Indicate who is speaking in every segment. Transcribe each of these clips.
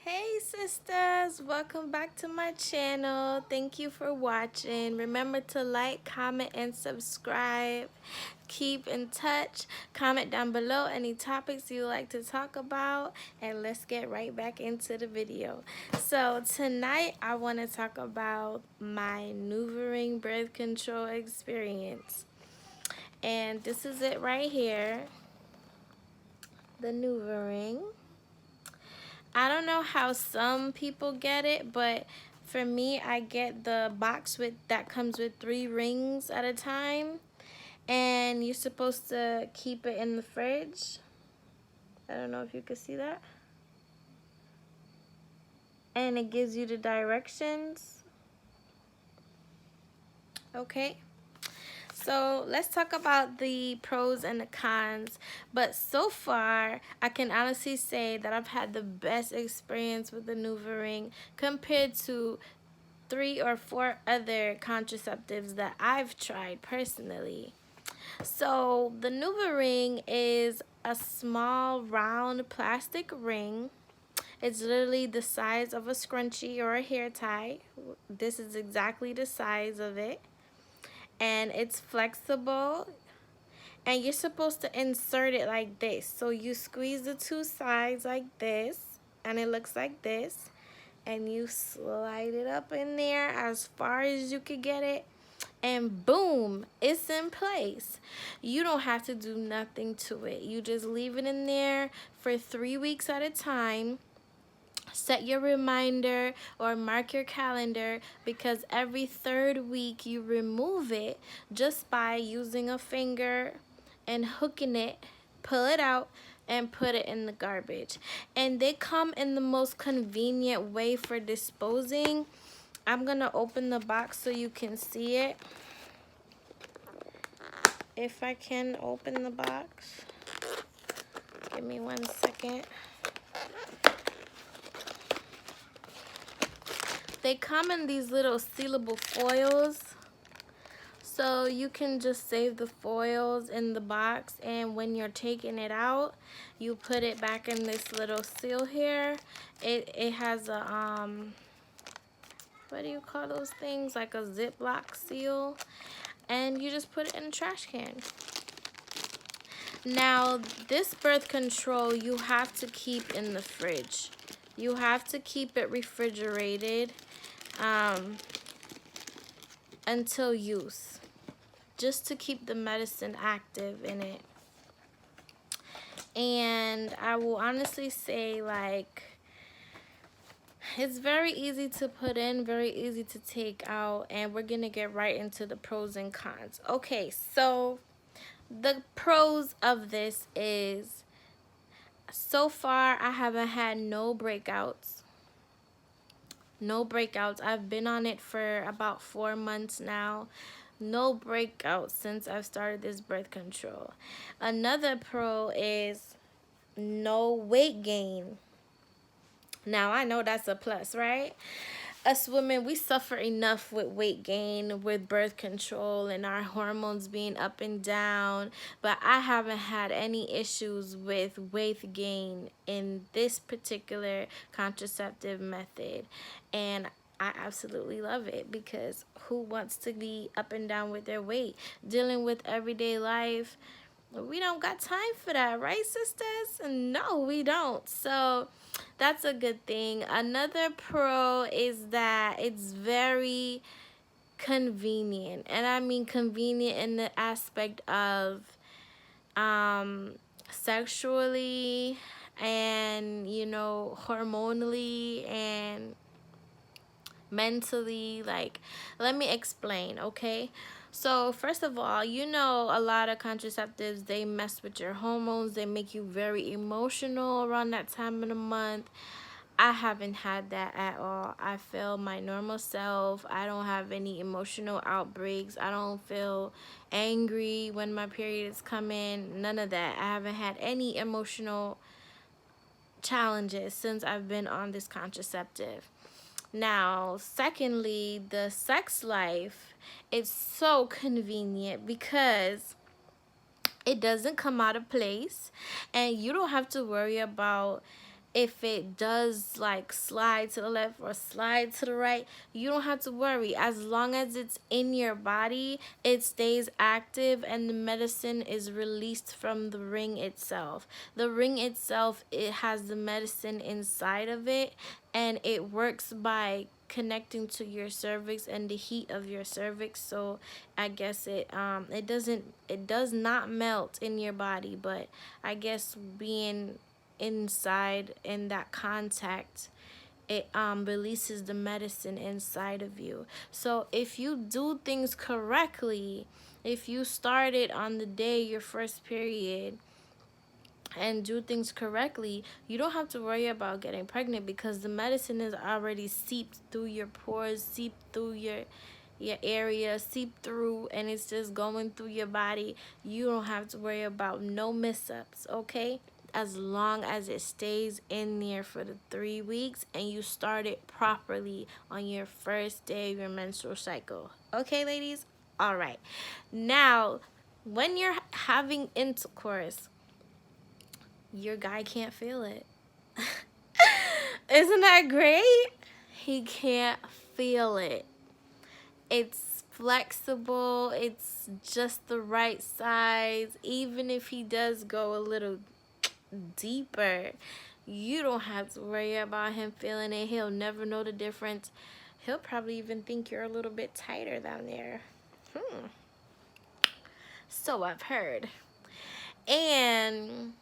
Speaker 1: Hey sisters, welcome back to my channel. Thank you for watching. Remember to like, comment, and subscribe. Keep in touch. Comment down below any topics you like to talk about, and let's get right back into the video. So tonight I want to talk about my NuvaRing birth control experience. And this is it right here, the NuvaRing. I don't know how some people get it, but for me, I get the box that comes with 3 rings at a time, and you're supposed to keep it in the fridge. I don't know if you can see that. And it gives you the directions. Okay. So let's talk about the pros and the cons. But so far, I can honestly say that I've had the best experience with the NuvaRing compared to 3 or 4 other contraceptives that I've tried personally. So the NuvaRing is a small round plastic ring. It's literally the size of a scrunchie or a hair tie. This is exactly the size of it. And it's flexible. And you're supposed to insert it like this. So you squeeze the 2 sides like this. And it looks like this. And you slide it up in there as far as you could get it, and boom, it's in place. You don't have to do nothing to it. You just leave it in there for 3 weeks at a time. Set your reminder or mark your calendar, because every 3rd week you remove it just by using a finger and hooking it, pull it out, and put it in the garbage. And they come in the most convenient way for disposing. I'm gonna open the box so you can see it. If I can open the box, give me 1 second. They come in these little sealable foils, so you can just save the foils in the box, and when you're taking it out, you put it back in this little seal here. It has a what do you call those things, like a Ziploc seal, and you just put it in a trash can. Now this birth control you have to keep in the fridge. You have to keep it refrigerated until use, just to keep the medicine active in it. And I will honestly say, like, it's very easy to put in, very easy to take out, and we're gonna get right into the pros and cons. Okay, so the pros of this is, so far I haven't had no breakouts. No breakouts. I've been on it for about 4 months now. No breakouts since I've started this birth control. Another pro is no weight gain. Now I know that's a plus, right? Us women, we suffer enough with weight gain, with birth control, and our hormones being up and down, but I haven't had any issues with weight gain in this particular contraceptive method. And I absolutely love it, because who wants to be up and down with their weight? Dealing with everyday life, we don't got time for that, right, sisters? No, we don't. So that's a good thing. Another pro is that it's very convenient, and I mean convenient in the aspect of sexually, and hormonally, and mentally. Like, let me explain, okay? So first of all, a lot of contraceptives, they mess with your hormones. They make you very emotional around that time of the month. I haven't had that at all. I feel my normal self. I don't have any emotional outbreaks. I don't feel angry when my period is coming. None of that. I haven't had any emotional challenges since I've been on this contraceptive. Now, secondly, the sex life, it's so convenient because it doesn't come out of place, and you don't have to worry about if it does like slide to the left or slide to the right, you don't have to worry. As long as it's in your body, it stays active and the medicine is released from the ring itself. The ring itself, it has the medicine inside of it, and it works by connecting to your cervix and the heat of your cervix. So I guess it does not melt in your body, but I guess being inside in that contact, it releases the medicine inside of you. So if you do things correctly, if you started on the day your first period and do things correctly, you don't have to worry about getting pregnant, because the medicine is already seeped through your pores, seeped through your area, seep through, and it's just going through your body. You don't have to worry about no mess-ups, okay? As long as it stays in there for the 3 weeks and you start it properly on your first day of your menstrual cycle. Okay, ladies? All right. Now, when you're having intercourse, your guy can't feel it. Isn't that great? He can't feel it. It's flexible. It's just the right size. Even if he does go a little deeper, you don't have to worry about him feeling it. He'll never know the difference. He'll probably even think you're a little bit tighter down there. So I've heard. And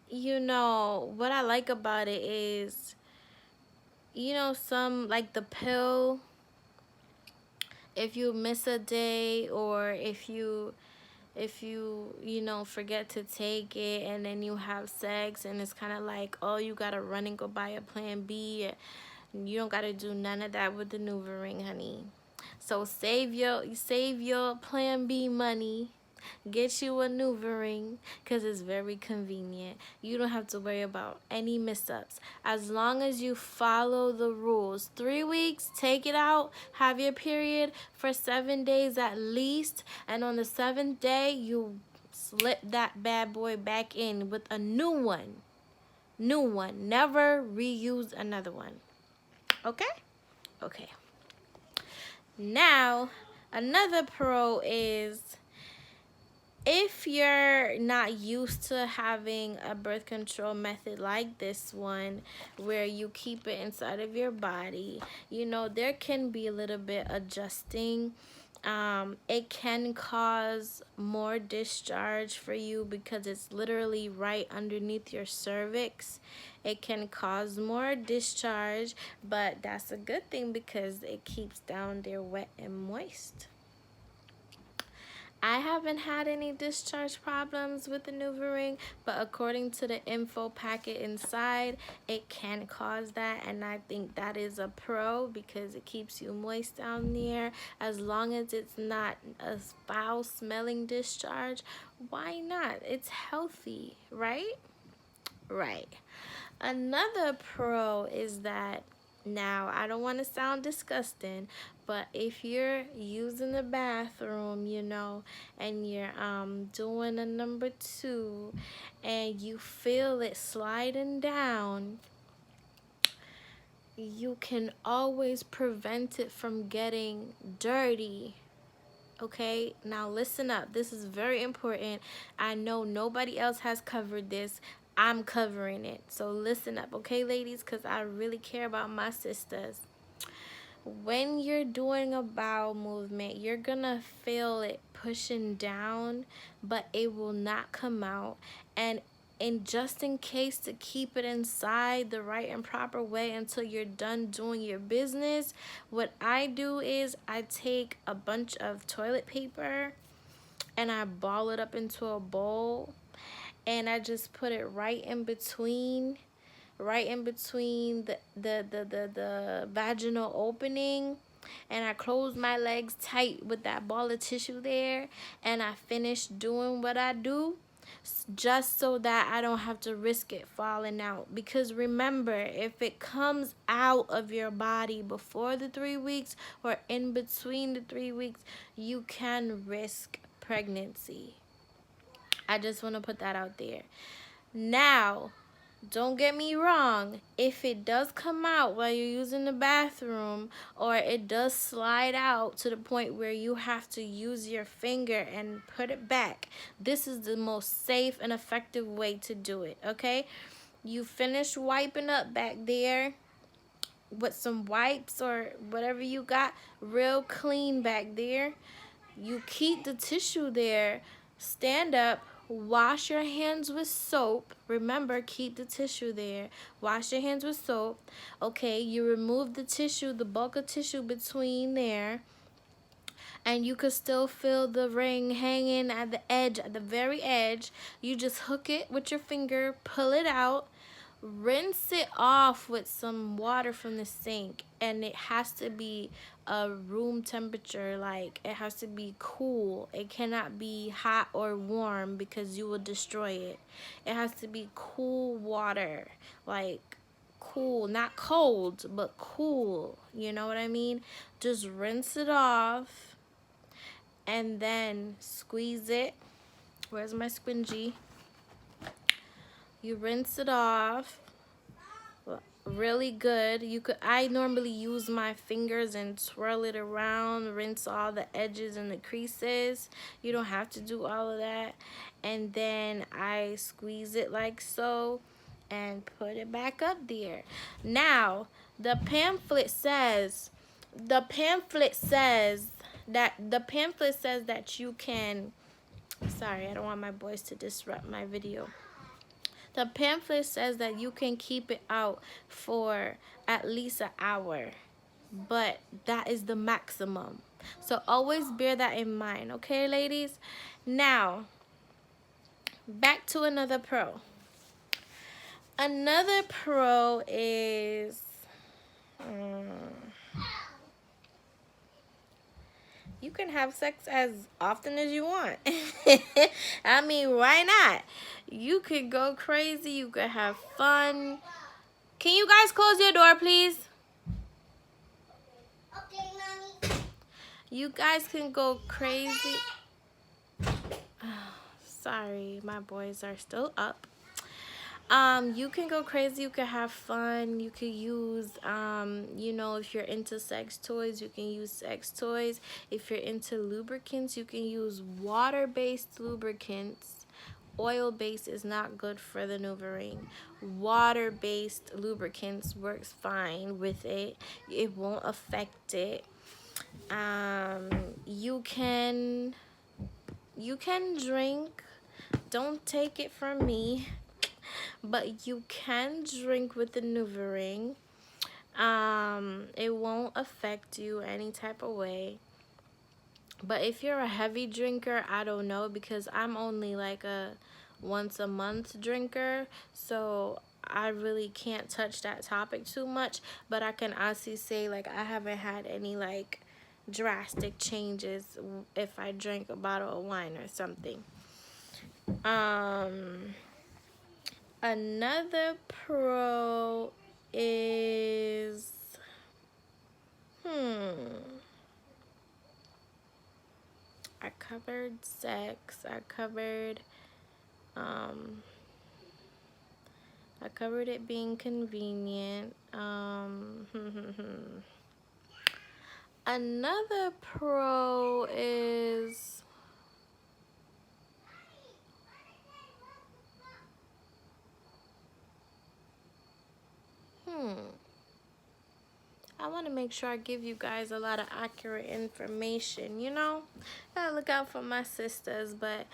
Speaker 1: you know what I like about it is, you know, some like the pill, if you miss a day, or if you you know, forget to take it and then you have sex and it's kind of like, oh, you gotta run and go buy a plan B. You don't gotta do none of that with the NuvaRing, honey. So save your plan B money. Get you a NuvaRing, because it's very convenient. You don't have to worry about any mess-ups. As long as you follow the rules. 3 weeks, take it out, have your period for 7 days at least. And on the 7th day, you slip that bad boy back in with a new one. New one. Never reuse another one. Okay? Okay. Now, another pro is, if you're not used to having a birth control method like this one, where you keep it inside of your body, you know, there can be a little bit adjusting. It can cause more discharge for you because it's literally right underneath your cervix. It can cause more discharge, but that's a good thing because it keeps down there wet and moist. I haven't had any discharge problems with the NuvaRing, but according to the info packet inside, it can cause that, and I think that is a pro because it keeps you moist down there. As long as it's not a foul smelling discharge, why not? It's healthy, right? Right. Another pro is that, now, I don't want to sound disgusting, but if you're using the bathroom, you know, and you're doing a number 2 and you feel it sliding down, you can always prevent it from getting dirty. Okay, now listen up. This is very important. I know nobody else has covered this. I'm covering it. So listen up, okay, ladies, because I really care about my sisters. When you're doing a bowel movement, you're gonna feel it pushing down, but it will not come out. And just in case, to keep it inside the right and proper way until you're done doing your business, what I do is I take a bunch of toilet paper and I ball it up into a bowl, and I just put it right in between the vaginal opening, and I close my legs tight with that ball of tissue there, and I finish doing what I do, just so that I don't have to risk it falling out. Because remember, if it comes out of your body before the 3 weeks or in between the 3 weeks, you can risk pregnancy. I just want to put that out there. Now, Don't get me wrong, if it does come out while you're using the bathroom, or it does slide out to the point where you have to use your finger and put it back, this is the most safe and effective way to do it, okay? You finish wiping up back there with some wipes or whatever you got, real clean back there. You keep the tissue there, stand up, wash your hands with soap. Remember, keep the tissue there. Wash your hands with soap. Okay, you remove the tissue, the bulk of tissue between there, and you could still feel the ring hanging at the edge, at the very edge. You just hook it with your finger, pull it out, rinse it off with some water from the sink, and it has to be a room temperature. Like, it has to be cool. It cannot be hot or warm because you will destroy it. It has to be cool water, like cool, not cold, but cool, you know what I mean? Just rinse it off and then squeeze it. Where's my squingy? You rinse it off really good. I normally use my fingers and swirl it around, rinse all the edges and the creases. You don't have to do all of that. And then I squeeze it like so and put it back up there. Now, the pamphlet says that you can, sorry, I don't want my boys to disrupt my video. The pamphlet says that you can keep it out for at least an hour, but that is the maximum. So always bear that in mind, okay, ladies? Now, back to another pro. Another pro is you can have sex as often as you want. I mean, why not? You could go crazy. You could have fun. Can you guys close your door, please? Okay, Mommy. You guys can go crazy. Sorry, my boys are still up. You can go crazy, you can have fun, you can use, you know, if you're into sex toys, you can use sex toys. If you're into lubricants, you can use water-based lubricants. Oil-based is not good for the NuvaRing. Water-based lubricants works fine with it. It won't affect it. You can drink. Don't take it from me. But you can drink with the NuvaRing. It won't affect you any type of way. But if you're a heavy drinker, I don't know, because I'm only like a once a month drinker, so I really can't touch that topic too much. But I can honestly say, like, I haven't had any like drastic changes if I drink a bottle of wine or something. Another pro is, I covered sex, I covered it being convenient. Another pro is, I want to make sure I give you guys a lot of accurate information, you know? Gotta look out for my sisters, but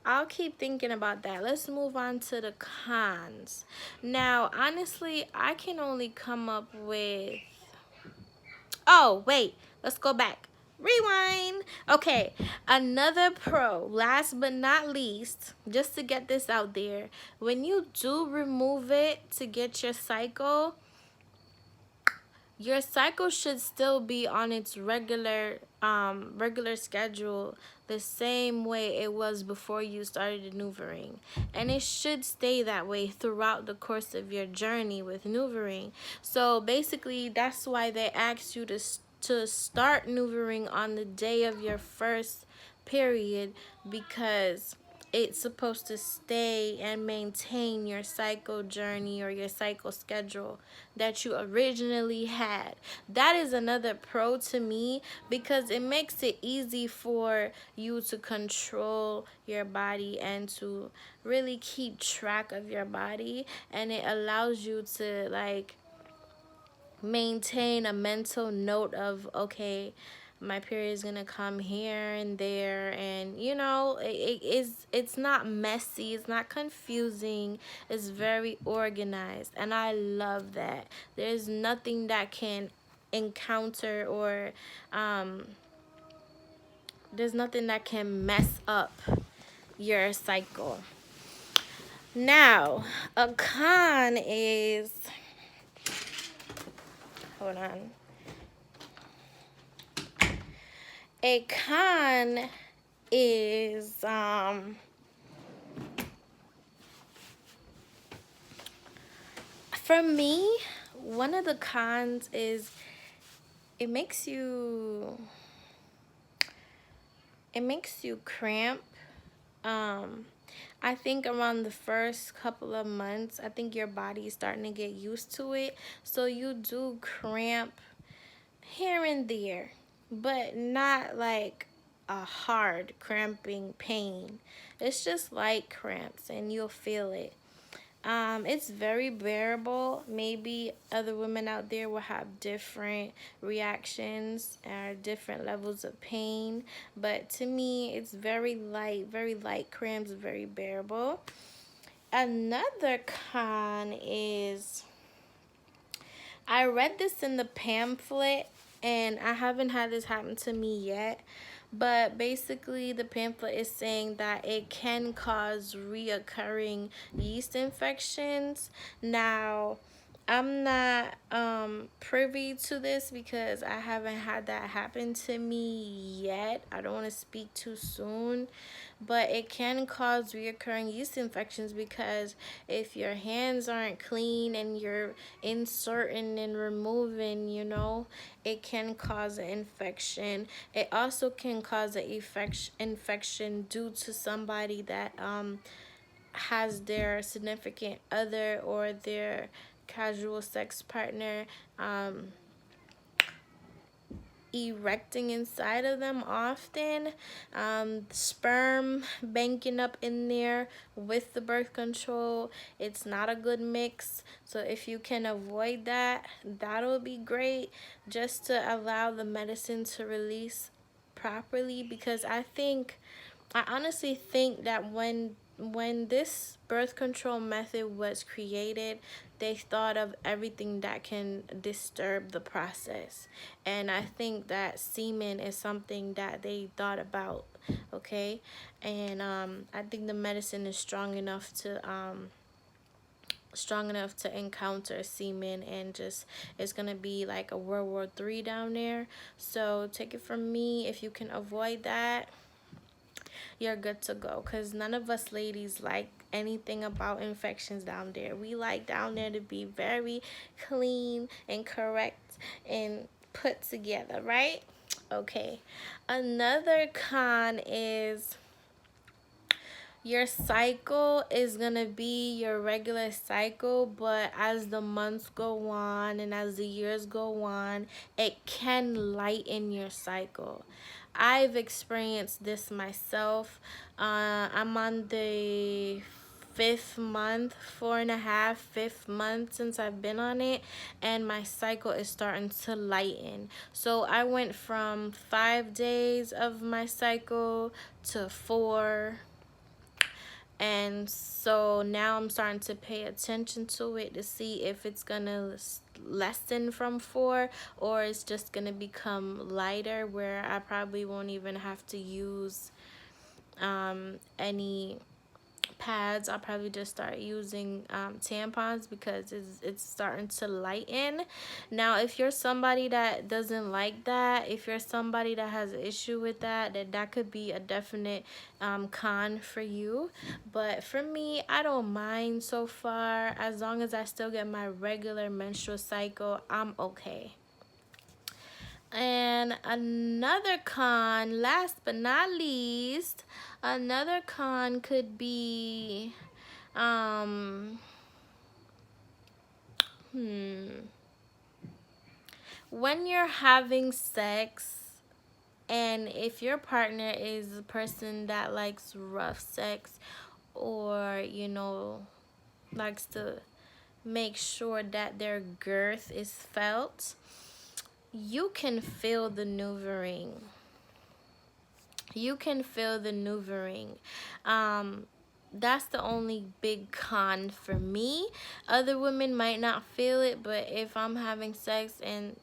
Speaker 1: I'll keep thinking about that. Let's move on to the cons. Now, honestly, I can only come up with... Oh, wait. Let's go back. Rewind. Okay, another pro, last but not least, just to get this out there, when you do remove it to get your cycle should still be on its regular schedule, the same way it was before you started the NuvaRing, and it should stay that way throughout the course of your journey with NuvaRing. So basically, that's why they asked you to start NuvaRing on the day of your first period, because it's supposed to stay and maintain your cycle journey or your cycle schedule that you originally had. That is another pro to me, because it makes it easy for you to control your body and to really keep track of your body, and it allows you to like maintain a mental note of, okay, my period is gonna come here and there, and you know, it's not messy, it's not confusing, it's very organized, and I love that. There's nothing that can encounter or um there's nothing that can mess up your cycle. Now, a con is, hold on, a con is for me, one of the cons is it makes you it makes you cramp. um I think around the first couple of months, I think your body's starting to get used to it, so you do cramp here and there, but not like a hard cramping pain. It's just light cramps and you'll feel it. It's very bearable. Maybe other women out there will have different reactions or different levels of pain, but to me, it's very light cramps, very bearable. Another con is, I read this in the pamphlet, and I haven't had this happen to me yet, but basically the pamphlet is saying that it can cause reoccurring yeast infections. Now, I'm not privy to this because I haven't had that happen to me yet. I don't want to speak too soon, but it can cause reoccurring yeast infections because if your hands aren't clean and you're inserting and removing, you know, it can cause an infection. It also can cause an infection due to somebody that has their significant other or their casual sex partner erecting inside of them often. Sperm banking up in there with the birth control, it's not a good mix. So if you can avoid that, that'll be great, just to allow the medicine to release properly. Because I honestly think that when this birth control method was created, they thought of everything that can disturb the process. And I think that semen is something that they thought about, okay? And I think the medicine is strong enough to encounter semen, and just, it's gonna be like a World War III down there. So take it from me, if you can avoid that, you're good to go, because none of us ladies like anything about infections down there. We like down there to be very clean and correct and put together, right? Okay, another con is your cycle is gonna be your regular cycle, but as the months go on and as the years go on, it can lighten your cycle. I've experienced this myself. I'm on the fifth month, 4.5, fifth month since I've been on it, and my cycle is starting to lighten. So I went from 5 days of my cycle to 4, and so now I'm starting to pay attention to it to see if it's gonna lessen from 4, or it's just gonna become lighter, where I probably won't even have to use any pads. I'll probably just start using tampons, because it's starting to lighten. Now, if you're somebody that doesn't like that, if you're somebody that has an issue with that, that could be a definite con for you. But for me, I don't mind so far. As long as I still get my regular menstrual cycle, I'm okay. And another con, last but not least, another con could be, um, when you're having sex, and if your partner is a person that likes rough sex, or, likes to make sure that their girth is felt, you can feel the maneuvering. You can feel the maneuvering. Um, that's the only big con for me. Other women might not feel it, but if I'm having sex and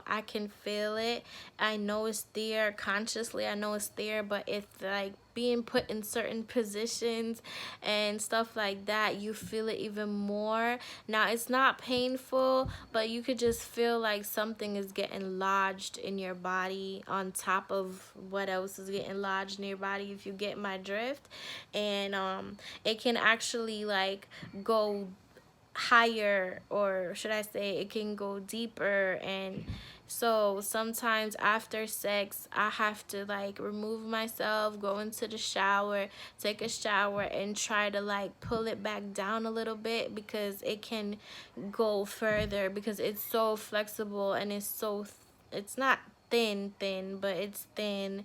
Speaker 1: I can feel it, I know it's there consciously. I know it's there, but it's like being put in certain positions and stuff like that, you feel it even more. Now, it's not painful, but you could just feel like something is getting lodged in your body on top of what else is getting lodged in your body, if you get my drift. And it can actually like go higher, or should I say it can go deeper. And so sometimes after sex I have to like remove myself, go into the shower, take a shower, and try to like pull it back down a little bit, because it can go further, because it's so flexible and it's not thin, but it's thin,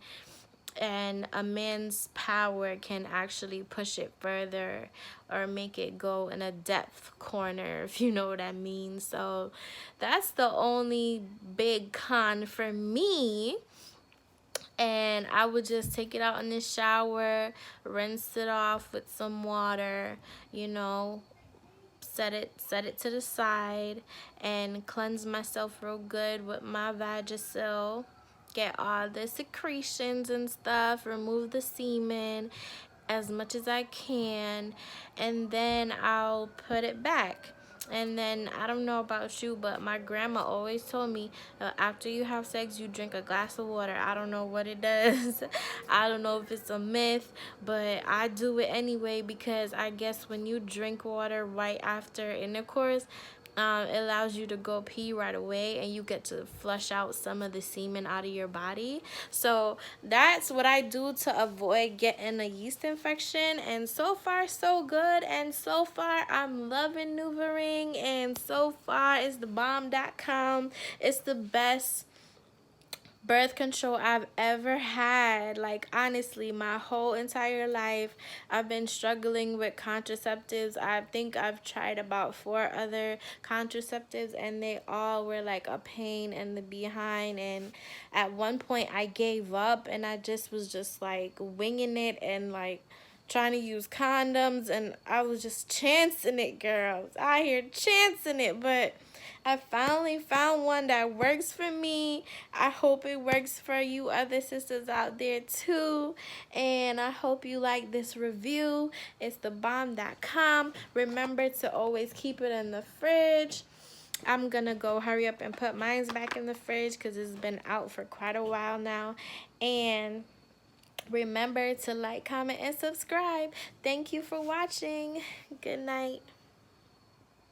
Speaker 1: and a man's power can actually push it further or make it go in a depth corner, if you know what I mean. So that's the only big con for me. And I would just take it out in the shower, rinse it off with some water, you know, set it to the side, and cleanse myself real good with my Vagisil. Get all the secretions and stuff, remove the semen as much as I can, and then I'll put it back. And then I don't know about you, but my grandma always told me, after you have sex, you drink a glass of water. I don't know what it does. I don't know if it's a myth, but I do it anyway, because I guess when you drink water right after intercourse, it allows you to go pee right away, and you get to flush out some of the semen out of your body. So that's what I do to avoid getting a yeast infection. And so far so good, and so far I'm loving NuvaRing, and so far it's the bomb.com. It's the best birth control I've ever had. Like, honestly, my whole entire life I've been struggling with contraceptives. I think I've tried about 4 other contraceptives, and they all were like a pain in the behind. And at one point I gave up, and I just was just like winging it, and like trying to use condoms, and I was just chancing it, girls. I hear chancing it, but I finally found one that works for me. I hope it works for you other sisters out there too. And I hope you like this review. It's thebomb.com. Remember to always keep it in the fridge. I'm gonna go hurry up and put mine back in the fridge, because it's been out for quite a while now. And remember to like, comment, and subscribe. Thank you for watching. Good night.